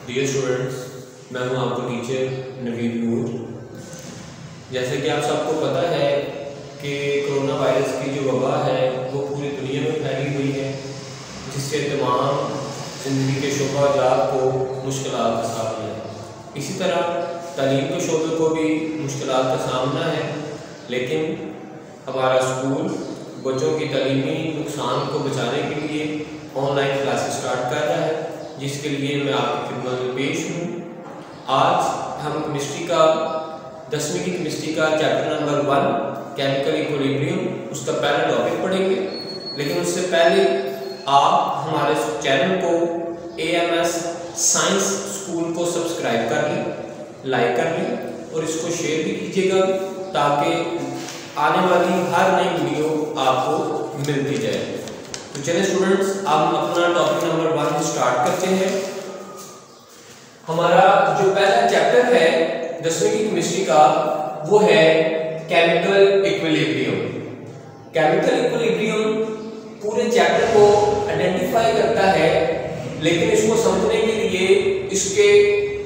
Dear students, मैं हूं आपका टीचर नवीद नूर। जैसे कि आप सबको पता है कि कोरोना वायरस की जो वबा है वो पूरी दुनिया में फैली हुई है, जिससे तमाम ज़िंदगी के शोबा-जात को मुश्किलात का सामना है। इसी तरह तालीम के शोबे को भी मुश्किलात का सामना है, लेकिन हमारा स्कूल बच्चों की तालीमी नुकसान को बचाने के लिए ऑनलाइन क्लासेस स्टार्ट कर रहा है, जिसके लिए मैं आपकी खिदमत में पेश हूँ। आज हम केमिस्ट्री का 10वीं की केमिस्ट्री का चैप्टर नंबर 1 केमिकल इक्विलिब्रियम उसका पहला टॉपिक पढ़ेंगे। लेकिन उससे पहले आप हमारे चैनल को AMS साइंस स्कूल को सब्सक्राइब कर लें, लाइक कर लें और इसको शेयर भी कीजिएगा, ताकि आने वाली हर नई वीडियो आपको मिलती जाए। तो चलिए स्टूडेंट्स, हम अपना टॉपिक नंबर 1 स्टार्ट करते हैं। हमारा जो पहला चैप्टर है 10वीं की केमिस्ट्री का वो है केमिकल इक्विलिब्रियम। केमिकल इक्विलिब्रियम पूरे चैप्टर को आइडेंटिफाई करता है, लेकिन इसको समझने के लिए इसके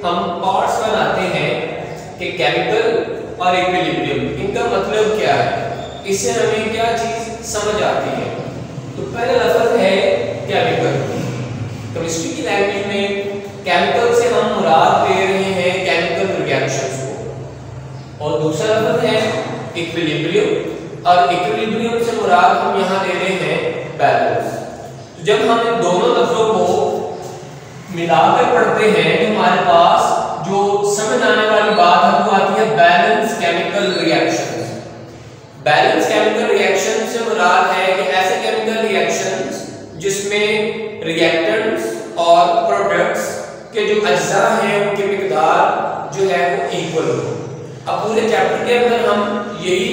हम पार्ट्स बनाते हैं कि केमिकल और इक्विलिब्रियम इनका मतलब क्या है, इससे हमें क्या चीज समझ आती है। तो पहला लफ्ज है केमिकल। केमिस्ट्री की लैंग्वेज में केमिकल से हम मुराद ले रहे हैं केमिकल रिएक्शंस को, और दूसरा लफ्ज है इक्विलिब्रियम, और इक्विलिब्रियम से मुराद हम यहाँ ले रहे हैं बैलेंस। तो जब हम इन दोनों लफ्जों को मिलाकर पढ़ते हैं तो हमारे पास जो समझ आने वाली बात है वो आती है balance chemical reactions. Balance chemical reaction से मुराद है कि ऐसे केमिकल रिएक्शंस जिसमें रिएक्टेंट्स और प्रोडक्ट्स के जो अज्जा हैं उनकी मिकदार जो है वो इक्वल हो। अब पूरे चैप्टर के अंदर हम यही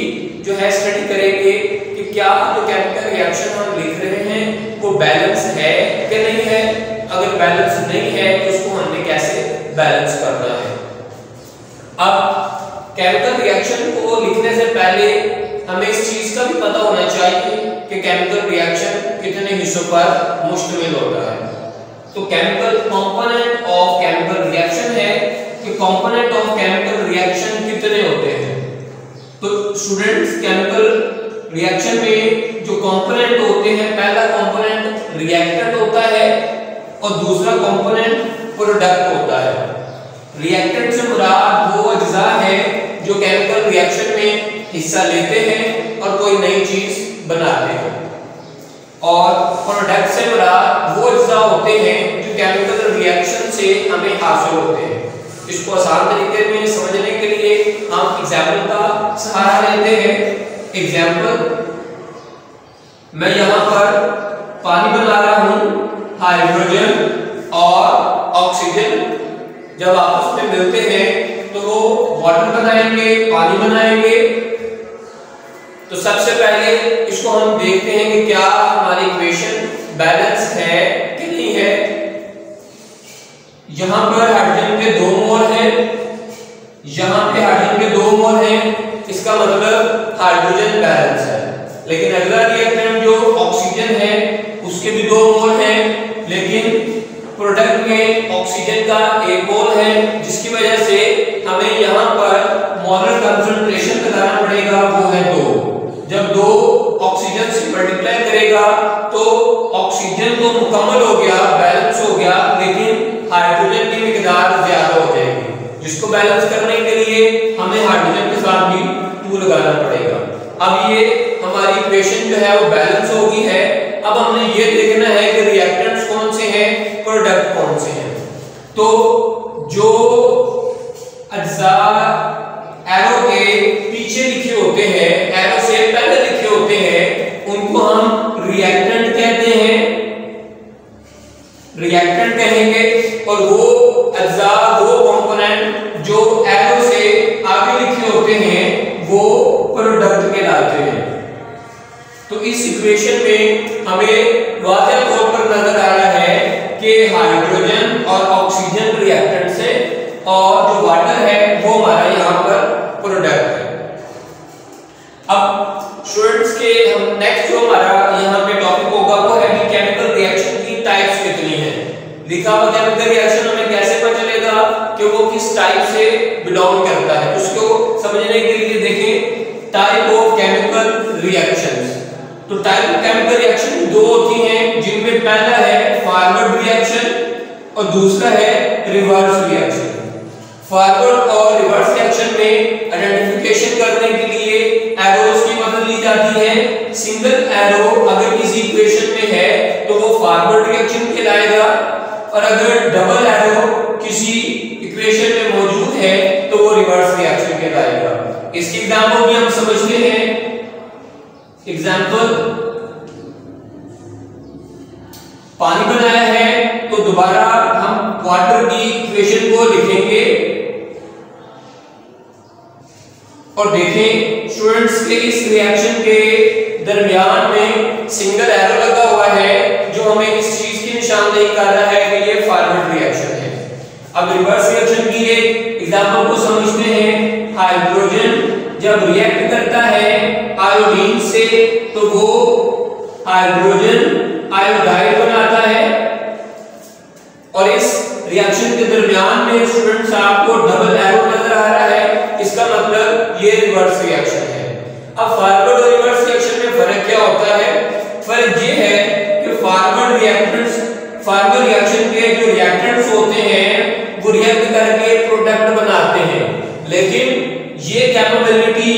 जो है स्टडी करेंगे कि क्या जो केमिकल रिएक्शन हम लिख रहे हैं वो बैलेंस है कि नहीं है। अगर बैलेंस नहीं है तो उसको हमने कैसे बैलेंस करना है। अब केमिकल रिएक्शन को लिखने से पहले हमें इस चीज का भी पता होना चाहिए कि केमिकल रिएक्शन कितने हिस्सों पर मुश्तमिल होता है। तो chemical component of chemical reaction है कि कंपोनेंट ऑफ केमिकल रिएक्शन कितने होते हैं। तो स्टूडेंट्स, केमिकल रिएक्शन में जो कंपोनेंट होते हैं, पहला कंपोनेंट रिएक्टेंट होता है और दूसरा कंपोनेंट प्रोडक्ट होता है। रिएक्टेंट से मुराद वो अज्जा है जो केमिकल रिएक्शन में हिस्सा लेते हैं और कोई नई चीज बनाते हैं, और प्रोडक्ट से मुराद वो अज्जा होते हैं जो केमिकल रिएक्शन से हमें हासिल होते हैं। इसको आसान तरीके में समझने के लिए हम एग्जाम्पल का सहारा लेते हैं। एग्जाम्पल, मैं यहाँ पर पानी बना रहा हूँ, हाइड्रोजन और ऑक्सीजन जब आपस में मिलते हैं तो वो वाटर बनाएंगे, पानी बनाएंगे। तो सबसे पहले इसको हम देखते हैं कि क्या हमारी इक्वेशन बैलेंस है कि नहीं है। यहां पर हाइड्रोजन के 2 मोल हैं, यहां पे हाइड्रोजन के 2 मोल हैं, इसका मतलब हाइड्रोजन बैलेंस है। लेकिन अगला रिएक्टेंट जो ऑक्सीजन है उसके भी 2 मोल हैं, लेकिन प्रोडक्ट में ऑक्सीजन का 1 मोल है, जिसकी वजह से हमें यहां पर मोलर कंसंट्रेशन लगाना पड़ेगा, वो है 2। जब 2 ऑक्सीजन से मल्टीप्लाई करेगा तो ऑक्सीजन तो मुकम्मल हो गया, बैलेंस हो गया, लेकिन हाइड्रोजन की मिकदार ज्यादा हो जाएगी। जिसको बैलेंस करने के लिए हमें हाइड्रोजन के साथ भी 2 लगाना पड़ेगा। अब ये हमारी इक्वेशन जो है वो बैलेंस हो गई है। अब हमने ये देखना है कि रिएक्टेंट्स कौन से हैं, प्रोडक्ट कौन से हैं। तो जो अज्जा एरो के पीछे लिखे होते हैं, एरो से पहले लिखे होते हैं, उनको हम रिएक्टेंट कहते हैं, रिएक्टेंट कहेंगे। और वो अज्जा, वो कंपोनेंट जो एरो से आगे लिखे होते हैं वो प्रोडक्ट कहलाते हैं। तो इस इक्वेशन में हमें वाज़ेह तौर पर नजर आ रहा है कि हाइड्रोजन और ऑक्सीजन रिएक्टेंट से, और जो वाटर है वो हमारा यहाँ पर प्रोडक्ट है। अब स्टूडेंट्स के हम नेक्स्ट जो हमारा यहाँ पे टॉपिक होगा वो है कि केमिकल रिएक्शन की टाइप्स कितनी है। लिखा हुआ केमिकल रिएक्शन हमें कैसे पता किस टाइप से बिलोंग करता है उसको समझने के लिए देखें टाइप ऑफ केमिकल रिएक्शंस। तो टाइप ऑफ केमिकल रिएक्शन दो होती हैं, जिनमें पहला है फॉरवर्ड रिएक्शन और दूसरा है रिवर्स रिएक्शन। फॉरवर्ड और रिवर्स रिएक्शन में आइडेंटिफिकेशन करने के लिए एरोस की मदद ली जाती है। सिंगल एरो अगर किसी इक्वेशन में है तो वो फॉरवर्ड रिएक्शन कहलाएगा, और अगर डबल एरो किसी इक्वेशन में मौजूद है तो वो रिवर्स रिएक्शन कहलाएगा। इसकी एग्जांपल भी हम समझते हैं। एग्जांपल, पानी बनाया है तो दोबारा हम वाटर की इक्वेशन को लिखेंगे और देखें स्टूडेंट्स के इस रिएक्शन के दरमियान में सिंगल एरो लगा हुआ है जो हमें इस चीज की निशानदेही कर रहा है कि ये फॉरवर्ड रिएक्शन है। अब रिवर्स रिएक्शन की एक एग्जांपल को समझते हैं। हाइड्रोजन जब रिएक्ट करता है आयोडीन से तो वो हाइड्रोजन आयोडाइड बनाता है, और इस रिएक्शन के दरमियान में स्टूडेंट्स आपको डबल एरो नजर आ रहा है, इसका मतलब ये रिवर्स रिएक्शन है। अब फॉरवर्ड और रिवर्स रिएक्शन में फर्क क्या होता है? फर्क ये है कि फॉरवर्ड रिएक्शन के जो रिएक्टेंट्स होते हैं वो रिएक्ट करके प्रोडक्ट बनाते हैं, लेकिन ये कैपेबिलिटी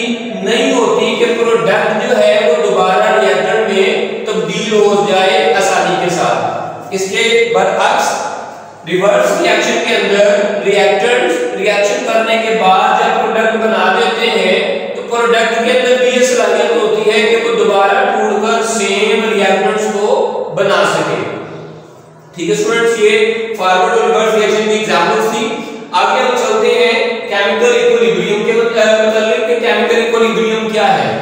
नहीं होती कि प्रोडक्ट जो है वो दोबारा रिएक्टेंट में तब्दील हो जाए आसानी के साथ। इसके बरअक्स रिवर्स रिएक्शन के अंदर रिएक्टेंट्स रिएक्शन करने के बाद जब प्रोडक्ट बना देते हैं तो प्रोडक्ट के अंदर भी ये सलाहियत होती है कि वो दोबारा टूटकर सेम रिएक्टेंट्स को बना सके। ठीक है स्टूडेंट्स, ये फॉरवर्ड और रिवर्स रिएक्शन की एग्जांपल्स थी। आगे हम चलते हैं केमिकल इक्विलिब्रियम के मतलब कि केमिकल इक्विलिब्रियम क्या है।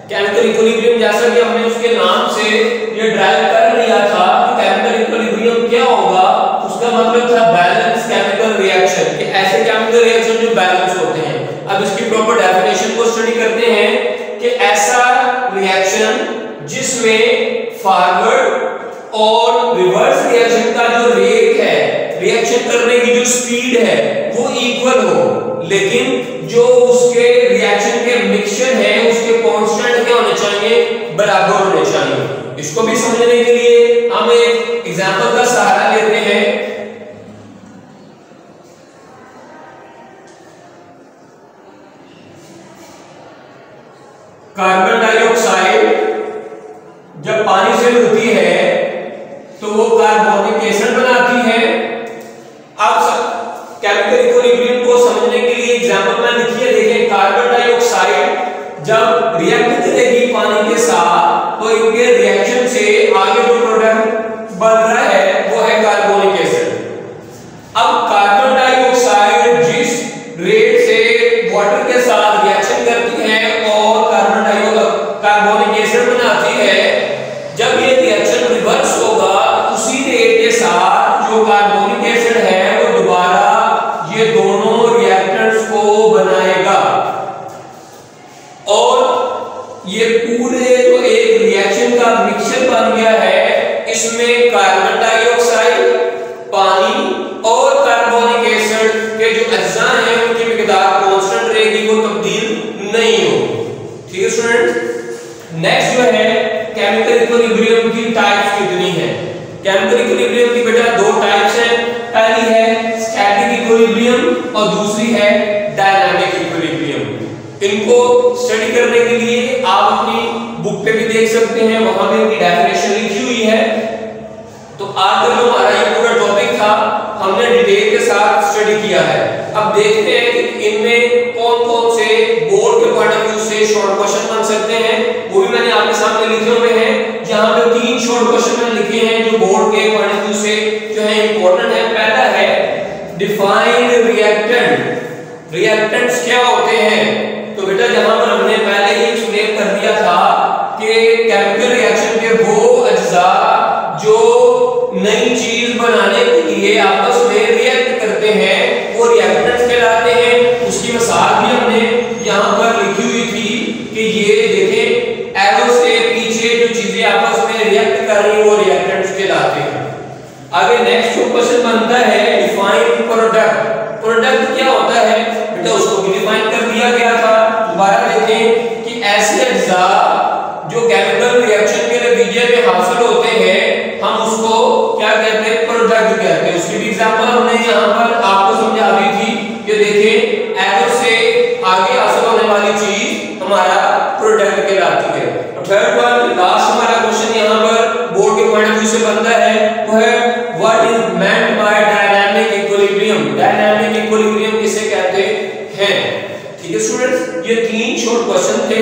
केमिकल इक्विलिब्रियम जैसा कि हमने उसके नाम से ये ड्राइव कर लिया था कि केमिकल इक्विलिब्रियम क्या होगा, उसका मतलब था बैलेंस केमिकल रिएक्शन, कि ऐसे केमिकल रिएक्शन जो बैलेंस होते हैं। अब इसकी प्रॉपर डेफिनेशन को स्टडी करते हैं कि ऐसा रिएक्शन जिसमें फॉरवर्ड और रिवर्स रिएक्शन का जो रेट है, रिएक्शन करने की जो स्पीड है वो इक्वल हो, लेकिन जो उसके रिएक्शन के मिक्सचर है उसके कांस्टेंट क्या होने चाहिए, बराबर होने चाहिए। इसको भी समझने के लिए हम एक एग्जांपल का सहारा लेते हैं। कार्बन डाइऑक्साइड जब पानी से मिलती है तो वो कार्बोनिक एसिड बनाती है। अब केमिकल इक्विलिब्रियम को समझने के लिए एग्जांपल में लिखिए, देखें कार्बन डाइऑक्साइड जब रिएक्ट करेगी पानी के साथ तो इनके रिएक्शन से आगे जो प्रोडक्ट बन रहा है वो है कार्बोनिक एसिड। अब कार्बन डाइऑक्साइड जिस रेट से वाटर के साथ रिएक्शन करती है और कार्बोनिक एसिड बनाती है, जब ये रिएक्शन रिवर्स होगा उसी रेट के साथ जो कार्बोनिक एसिड है वो दोबारा ये दोनों रिएक्टेंट्स को बनाएगा, और ये पूरे जो एक रिएक्शन का मिक्सचर बन गया है, इसमें कार्बन डाइऑक्साइड, पानी और कार्बोनिक एसिड के जो अज्जा हैं उनकी मिकदार कांस्टेंट रहेगी, वो तब्दील नहीं होगी। ठीक है स्टूडेंट, नेक्स्ट जो है केमिकल इक्विलिब्रियम की टाइप्स कितनी है। केमिकल इक्विलिब्रियम की बेटा दो टाइप्स हैं, पहली है स्टैटिक इक्विलिब्रियम और दूसरी है डायनामिक इक्विलिब्रियम। इनको स्टडी करने के लिए आप अपनी बुक पे भी देख सकते हैं, वहां पे इनकी डेफिनेशन लिखी हुई है। तो आज जो हमारा ये पूरा टॉपिक था हमने डिटेल के साथ स्टडी किया है। अब देखते हैं कि इनमें कौन-कौन से बोर्ड के पॉइंट ऑफ व्यू से शॉर्ट क्वेश्चन बन सकते हैं, वो भी मैंने आपके सामने लिखे हुए हैं। जहां पे तीन शॉर्ट क्वेश्चन मैंने लिखे हैं जो बोर्ड के पॉइंट ऑफ व्यू से जो है इंपॉर्टेंट है। पहला है डिफाइन रिएक्टेंट। रिएक्टेंट्स क्या होते हैं? तो बेटा जहां पर हमने पहले ही एक्सप्लेन कर दिया था कि केमिकल रिएक्शन के वो अज्जा जो नई चीज बनाने के लिए आपस में रिएक्ट करते हैं वो रिएक्टेंट्स कहलाते हैं। उसकी मिसाल भी हमने यहां पर लिखी हुई थी कि ये देखें एरो से पीछे जो चीजें आपस में रिएक्ट कर रही वो रिएक्टेंट्स कहलाते हैं। आगे नेक्स्ट क्वेश्चन बनता है डिफाइन प्रोडक्ट। प्रोडक्ट क्या हमारा प्रोडक्ट कहलाती है। और थर्ड वन लास्ट हमारा क्वेश्चन यहाँ पर बोर्ड के पॉइंट ऑफ व्यू से बनता है वो है what is meant by dynamic equilibrium. Dynamic equilibrium किसे कहते हैं? ठीक है स्टूडेंट्स, ये 3 शॉर्ट क्वेश्चन थे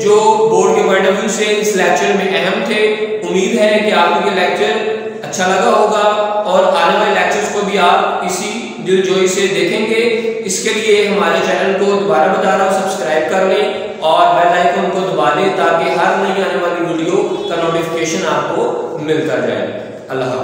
जो बोर्ड के पॉइंट ऑफ व्यू से इस लेक्चर में अहम थे। उम्मीद है कि आपको ये लेक्चर अच्छा लगा होगा और आने वाले लेक्चर्स को भी आप इसी दिलजोई से देखेंगे। इसके लिए हमारे चैनल को दोबारा बता रहा हूँ, सब्सक्राइब कर लें और बेल आइकन को दबा दें ताकि हर नई आने वाली वीडियो का नोटिफिकेशन आपको मिलता जाए। अल्लाह।